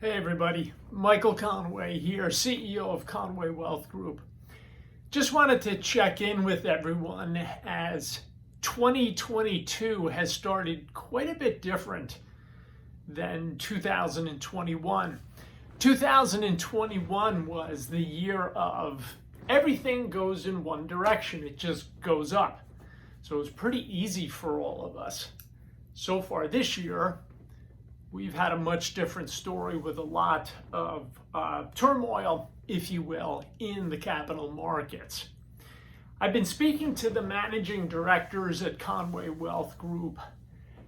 Hey everybody, Michael Conway here, CEO of Conway Wealth Group. Just wanted to check in with everyone as 2022 has started quite a bit different than 2021. 2021 was the year of everything goes in one direction, it just goes up. So it was pretty easy for all of us. So far this year, we've had a much different story with a lot of turmoil, if you will, in the capital markets. I've been speaking to the managing directors at Conway Wealth Group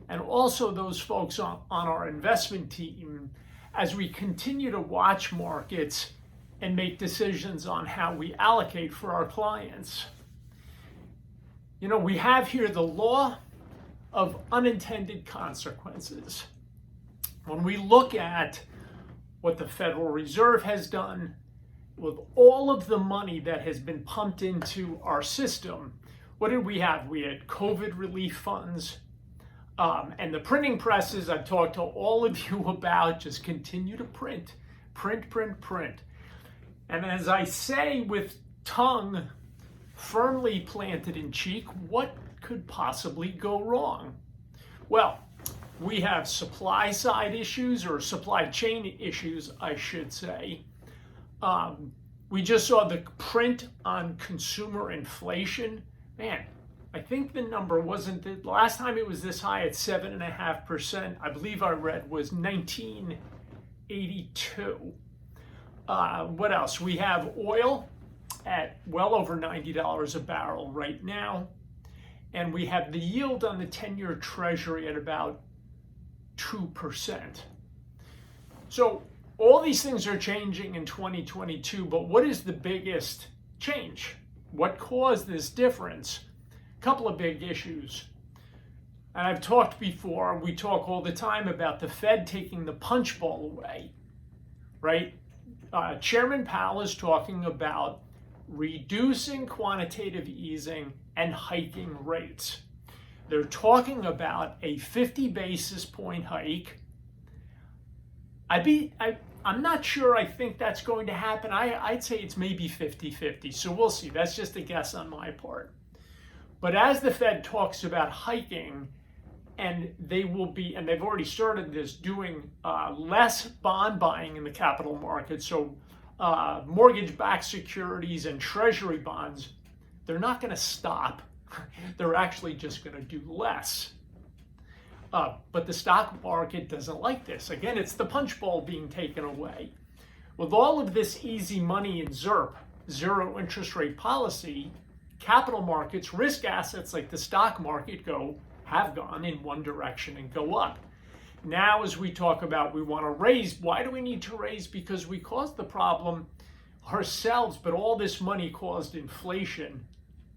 and also those folks on our investment team as we continue to watch markets and make decisions on how we allocate for our clients. You know, we have here the law of unintended consequences. When we look at what the Federal Reserve has done with all of the money that has been pumped into our system, what did we have? We had COVID relief funds and the printing presses I've talked to all of you about just continue to print. And as I say with tongue firmly planted in cheek, what could possibly go wrong? Well, we have supply side issues, or supply chain issues, I should say. We just saw the print on consumer inflation. Man, I think the number wasn't, the last time it was this high at 7.5%, I believe I read was 1982. What else? We have oil at well over $90 a barrel right now. And we have the yield on the 10-year treasury at about 2%. So all these things are changing in 2022, but what is the biggest change? What caused this difference? A couple of big issues. And I've talked before, we talk all the time about the Fed taking the punch bowl away, right? Chairman Powell is talking about reducing quantitative easing and hiking rates. They're talking about a 50 basis point hike. I'm not sure I think that's going to happen. I'd say it's maybe 50-50. So we'll see. That's just a guess on my part. But as the Fed talks about hiking, and they will be, and they've already started this, doing less bond buying in the capital market. So mortgage-backed securities and treasury bonds, they're not going to stop. They're actually just going to do less. But the stock market doesn't like this. Again, it's the punch bowl being taken away. With all of this easy money in ZIRP, zero interest rate policy, capital markets, risk assets like the stock market have gone in one direction and go up. Now, as we talk about, we want to raise. Why do we need to raise? Because we caused the problem ourselves, but all this money caused inflation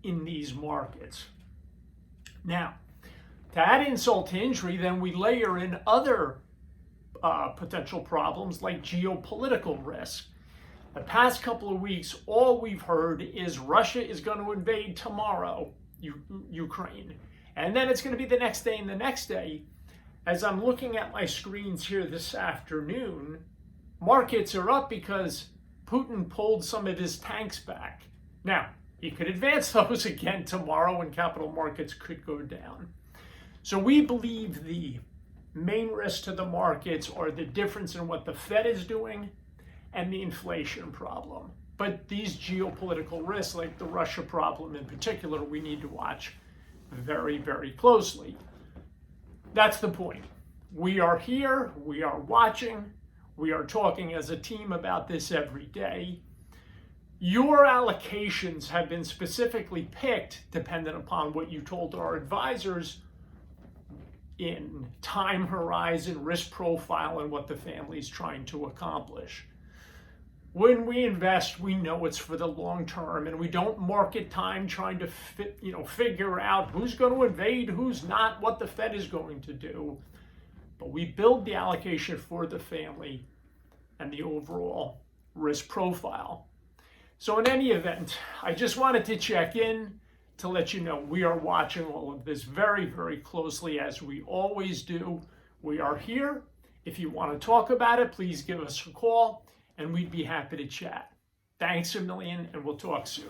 in these markets. Now, to add insult to injury, then we layer in other potential problems like geopolitical risk. The past couple of weeks, all we've heard is Russia is going to invade tomorrow, Ukraine. And then it's going to be the next day and the next day. As I'm looking at my screens here this afternoon, markets are up because Putin pulled some of his tanks back. Now, he could advance those again tomorrow and capital markets could go down. So we believe the main risk to the markets are the difference in what the Fed is doing and the inflation problem. But these geopolitical risks, like the Russia problem in particular, we need to watch very, very closely. That's the point. We are here, we are watching, we are talking as a team about this every day. Your allocations have been specifically picked dependent upon what you told our advisors in time horizon, risk profile, and what the family is trying to accomplish. When we invest, we know it's for the long term, and we don't market time trying to figure out who's going to invade, who's not, what the Fed is going to do. But we build the allocation for the family and the overall risk profile. So in any event, I just wanted to check in to let you know we are watching all of this very, very closely, as we always do. We are here, If you want to talk about it, please give us a call and we'd be happy to chat. Thanks a million, and we'll talk soon.